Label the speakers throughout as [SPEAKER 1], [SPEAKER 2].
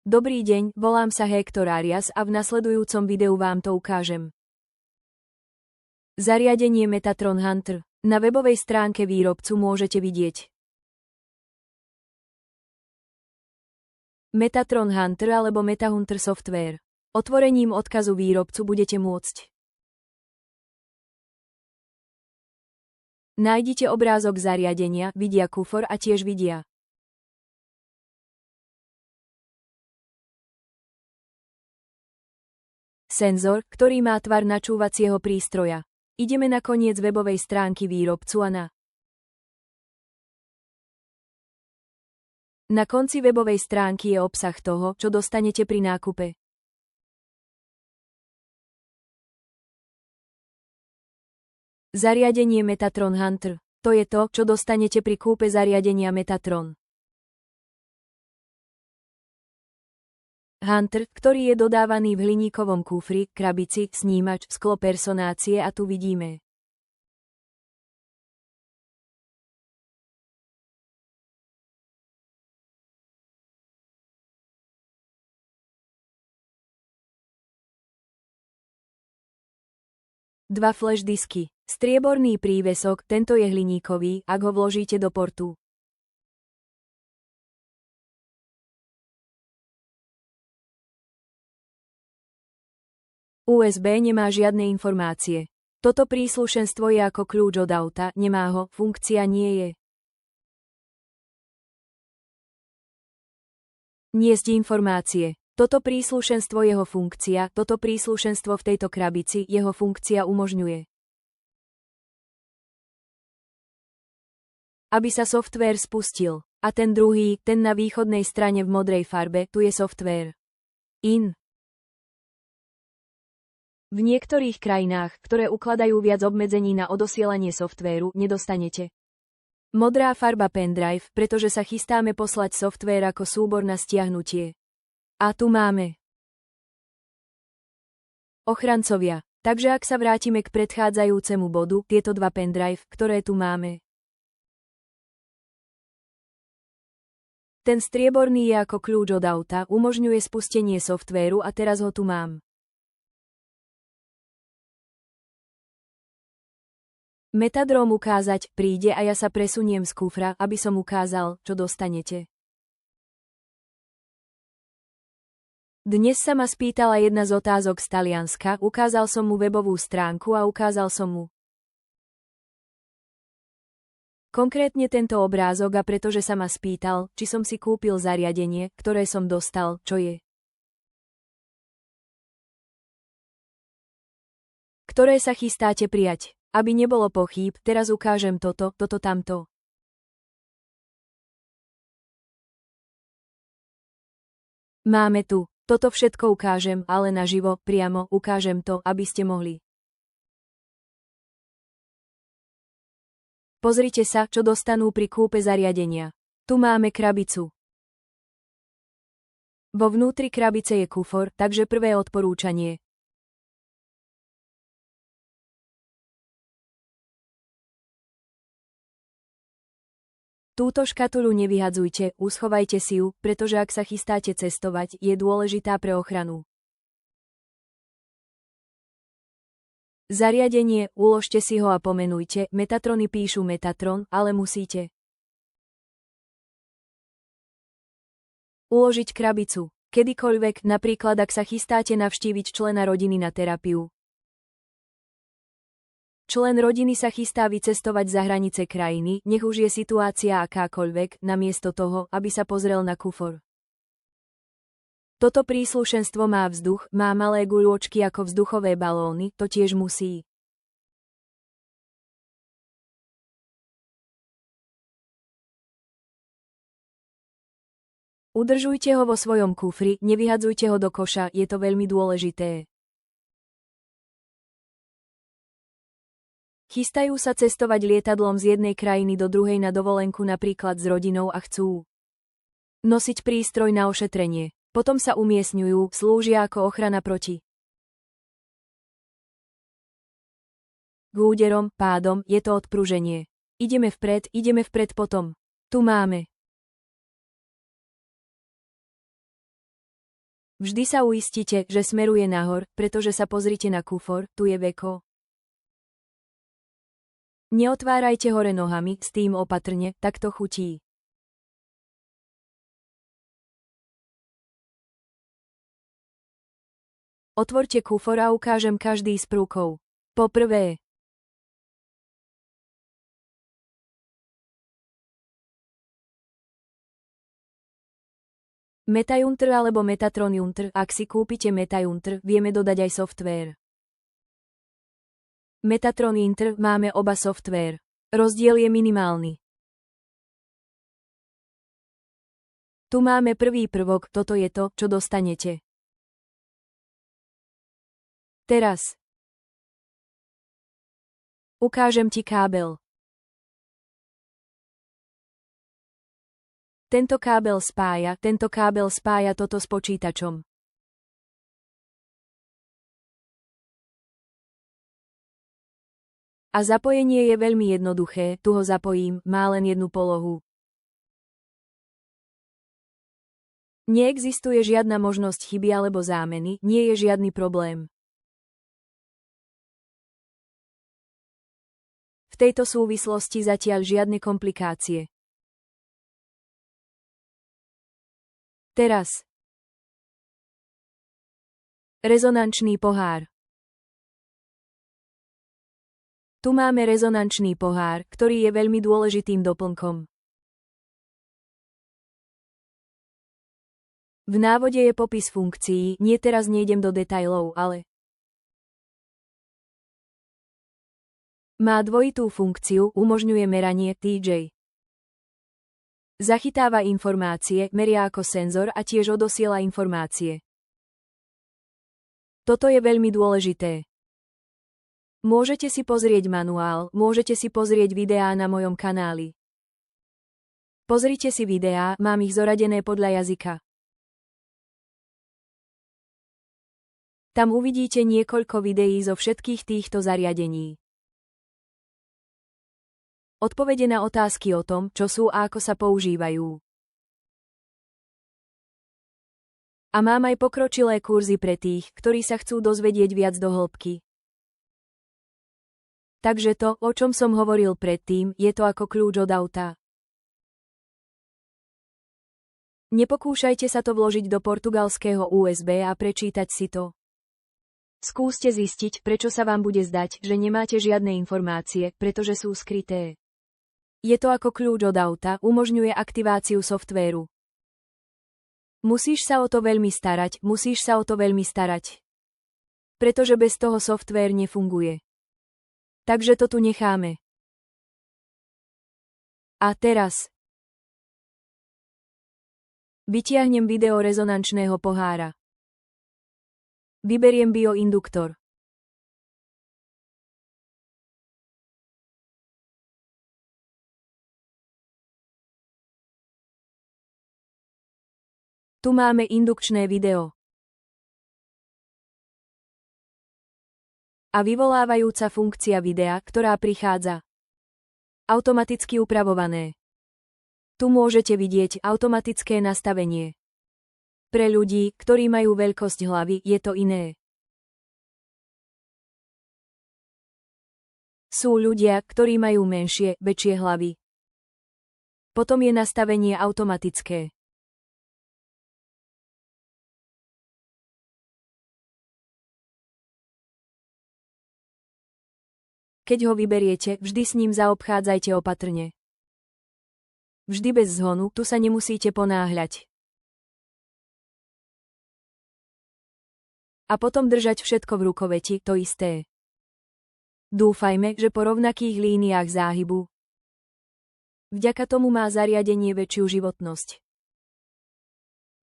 [SPEAKER 1] Dobrý deň, volám sa Hector Arias a v nasledujúcom videu vám to ukážem. Zariadenie Metatron Hunter. Na webovej stránke výrobcu môžete vidieť Metatron Hunter alebo MetaHunter software. Otvorením odkazu výrobcu budete môcť nájdite obrázok zariadenia, vidia kufor a tiež vidia senzor, ktorý má tvar načúvacieho prístroja. Ideme na koniec webovej stránky výrobcu a na konci webovej stránky je obsah toho, čo dostanete pri nákupe. Zariadenie Metatron Hunter. To je to, čo dostanete pri kúpe zariadenia Metatron Hunter, ktorý je dodávaný v hliníkovom kufri, krabici, snímač, sklo personácie a tu vidíme dva flash disky. Strieborný prívesok, tento je hliníkový, ak ho vložíte do portu. USB nemá žiadne informácie. Toto príslušenstvo je ako kľúč od auta, nemá ho, funkcia nie je. Niesť informácie. Toto príslušenstvo jeho funkcia, toto príslušenstvo v tejto krabici, jeho funkcia umožňuje, aby sa softvér spustil. A ten druhý, ten na východnej strane v modrej farbe, tu je softvér in. V niektorých krajinách, ktoré ukladajú viac obmedzení na odosielanie softvéru, nedostanete modrá farba pendrive, pretože sa chystáme poslať softvér ako súbor na stiahnutie. A tu máme ochrancovia. Takže ak sa vrátime k predchádzajúcemu bodu, tieto dva pendrive, ktoré tu máme. Ten strieborný je ako kľúč od auta, umožňuje spustenie softvéru a teraz ho tu mám. Metadrom ukázať, príde a ja sa presuniem z kufra, aby som ukázal, čo dostanete. Dnes sa ma spýtala jedna z otázok z Talianska, ukázal som mu webovú stránku a ukázal som mu konkrétne tento obrázok a pretože sa ma spýtal, či som si kúpil zariadenie, ktoré som dostal, čo je, ktoré sa chystáte prijať. Aby nebolo pochýb, teraz ukážem toto, tamto. Máme tu. Toto všetko ukážem, ale naživo, priamo, ukážem to, aby ste mohli. Pozrite sa, čo dostanú pri kúpe zariadenia. Tu máme krabicu. Vo vnútri krabice je kufor, takže prvé odporúčanie. Túto škatuľu nevyhadzujte, uschovajte si ju, pretože ak sa chystáte cestovať, je dôležitá pre ochranu. Zariadenie, uložte si ho a pomenujte, Metatrony píšu Metatron, ale musíte uložiť krabicu. Kedykoľvek, napríklad ak sa chystáte navštíviť člena rodiny na terapiu. Člen rodiny sa chystá vycestovať za hranice krajiny, nech už je situácia akákoľvek, namiesto toho, aby sa pozrel na kufor. Toto príslušenstvo má vzduch, má malé guľôčky ako vzduchové balóny, to tiež musí. Udržujte ho vo svojom kufri, nevyhadzujte ho do koša, je to veľmi dôležité. Chystajú sa cestovať lietadlom z jednej krajiny do druhej na dovolenku napríklad s rodinou a chcú nosiť prístroj na ošetrenie. Potom sa umiestňujú, slúžia ako ochrana proti úderom, pádom, je to odpruženie. Ideme vpred potom. Tu máme Vždy sa uistite, že smeruje nahor, pretože sa pozrite na kufor, tu je veko. Neotvárajte hore nohami, s tým opatrne, tak to chutí. Otvorte kufor a ukážem každý z prúkov. Poprvé. Metajunter alebo Metatron Junter, ak si kúpite Metajunter, vieme dodať aj softvér. Metatron Junter, máme oba softvér. Rozdiel je minimálny. Tu máme prvý prvok, toto je to, čo dostanete. Teraz. Ukážem ti kábel. Tento kábel spája toto s počítačom. A zapojenie je veľmi jednoduché, tu ho zapojím, má len jednu polohu. Neexistuje žiadna možnosť chyby alebo zámeny, nie je žiadny problém. V tejto súvislosti zatiaľ žiadne komplikácie. Teraz. Rezonančný pohár. Tu máme rezonančný pohár, ktorý je veľmi dôležitým doplnkom. V návode je popis funkcií, teraz nejdem do detailov, ale má dvojitú funkciu, umožňuje meranie TJ. Zachytáva informácie, meria ako senzor a tiež odosiela informácie. Toto je veľmi dôležité. Môžete si pozrieť manuál, môžete si pozrieť videá na mojom kanáli. Pozrite si videá, mám ich zoradené podľa jazyka. Tam uvidíte niekoľko videí zo všetkých týchto zariadení. Odpovede na otázky o tom, čo sú a ako sa používajú. A mám aj pokročilé kurzy pre tých, ktorí sa chcú dozvedieť viac do hĺbky. Takže to, o čom som hovoril predtým, je to ako kľúč od auta. Nepokúšajte sa to vložiť do portugalského USB a prečítať si to. Skúste zistiť, prečo sa vám bude zdať, že nemáte žiadne informácie, pretože sú skryté. Je to ako kľúč od auta, umožňuje aktiváciu softvéru. Musíš sa o to veľmi starať. Pretože bez toho softvér nefunguje. Takže to tu necháme. A teraz. Vytiahnem video rezonančného pohára. Vyberiem bioinduktor. Tu máme indukčné video. A vyvolávajúca funkcia videa, ktorá prichádza. Automaticky upravované. Tu môžete vidieť automatické nastavenie. Pre ľudí, ktorí majú veľkosť hlavy, je to iné. Sú ľudia, ktorí majú väčšie hlavy. Potom je nastavenie automatické. Keď ho vyberiete, vždy s ním zaobchádzajte opatrne. Vždy bez zhonu, tu sa nemusíte ponáhľať. A potom držať všetko v rukoveti, to isté. Dúfajme, že po rovnakých líniách záhybu. Vďaka tomu má zariadenie väčšiu životnosť.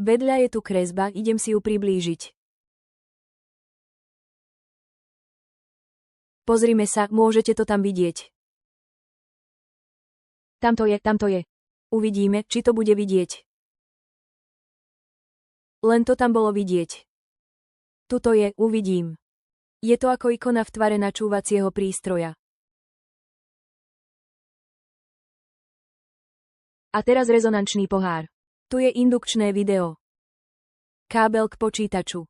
[SPEAKER 1] Vedľa je tu kresba, idem si ju priblížiť. Pozrime sa, môžete to tam vidieť. Tamto je. Uvidíme, či to bude vidieť. Len to tam bolo vidieť. Tuto je, uvidím. Je to ako ikona v tvare načúvacieho prístroja. A teraz rezonančný pohár. Tu je indukčné video. kábel k počítaču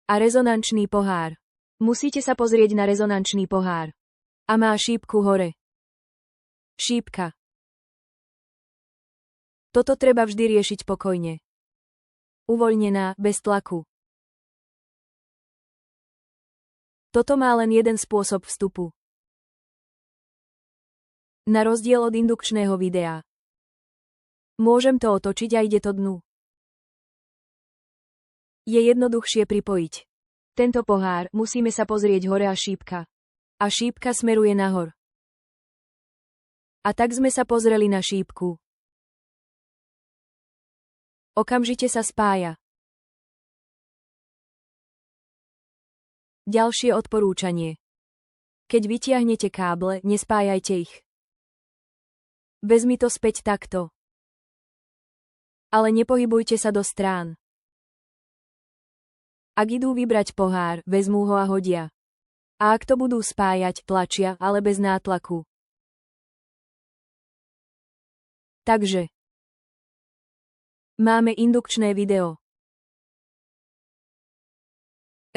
[SPEAKER 1] a rezonančný pohár. Musíte sa pozrieť na rezonančný pohár. A má šípku hore. Šípka. Toto treba vždy riešiť pokojne. Uvoľnená, bez tlaku. Toto má len jeden spôsob vstupu. Na rozdiel od indukčného videa. Môžem to otočiť a ide to dnu. Je jednoduchšie pripojiť. Tento pohár, musíme sa pozrieť hore a šípka. A šípka smeruje nahor. A tak sme sa pozreli na šípku. Okamžite sa spája. Ďalšie odporúčanie. Keď vytiahnete káble, nespájajte ich. Vezmi to späť takto. Ale nepohybujte sa do strán. Ak idú vybrať pohár, vezmú ho a hodia. A ak to budú spájať, tlačia, ale bez nátlaku. Takže. Máme indukčné video.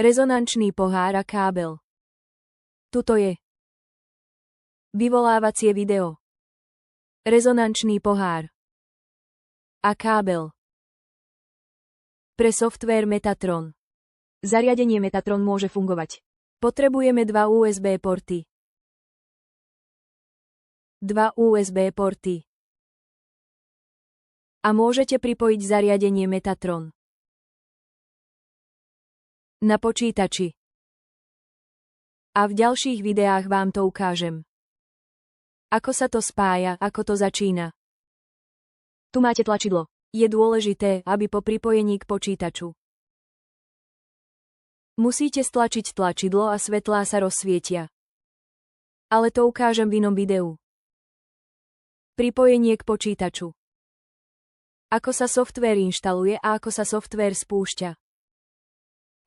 [SPEAKER 1] Rezonančný pohár a kábel. Tuto je. Vyvolávacie video. Rezonančný pohár. A kábel. Pre softvér Metatron. Zariadenie Metatron môže fungovať. Potrebujeme 2 USB porty. 2 USB porty. A môžete pripojiť zariadenie Metatron na počítači. A v ďalších videách vám to ukážem. Ako sa to spája, ako to začína. Tu máte tlačidlo. Je dôležité, aby po pripojení k počítaču musíte stlačiť tlačidlo a svetlá sa rozsvietia. Ale to ukážem v inom videu. Pripojenie k počítaču. Ako sa softvér inštaluje a ako sa softvér spúšťa.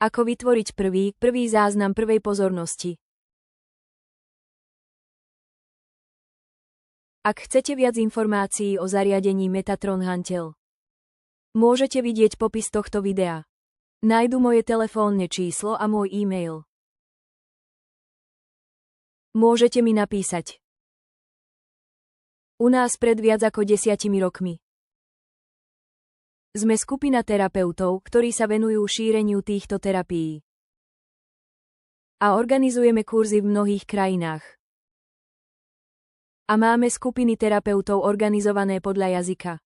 [SPEAKER 1] Ako vytvoriť prvý záznam prvej pozornosti. Ak chcete viac informácií o zariadení Metatron Hantel, môžete vidieť popis tohto videa. Nájdu moje telefónne číslo a môj e-mail. Môžete mi napísať. U nás pred viac ako 10 rokmi. Sme skupina terapeutov, ktorí sa venujú šíreniu týchto terapií. A organizujeme kurzy v mnohých krajinách. A máme skupiny terapeutov organizované podľa jazyka.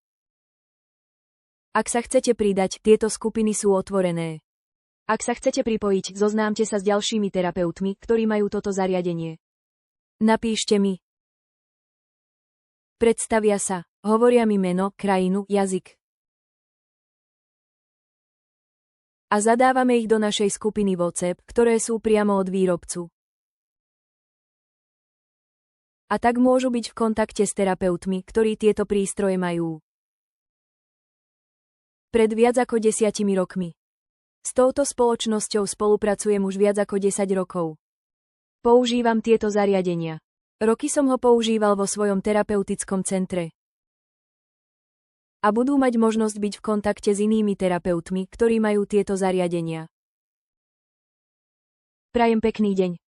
[SPEAKER 1] Ak sa chcete pridať, tieto skupiny sú otvorené. Ak sa chcete pripojiť, zoznámte sa s ďalšími terapeutmi, ktorí majú toto zariadenie. Napíšte mi. Predstavia sa, hovoria mi meno, krajinu, jazyk. A zadávame ich do našej skupiny WhatsApp, ktoré sú priamo od výrobcu. A tak môžu byť v kontakte s terapeutmi, ktorí tieto prístroje majú. Pred viac ako 10 rokmi. S touto spoločnosťou spolupracujem už viac ako 10 rokov. Používam tieto zariadenia. Roky som ho používal vo svojom terapeutickom centre. A budú mať možnosť byť v kontakte s inými terapeutmi, ktorí majú tieto zariadenia. Prajem pekný deň.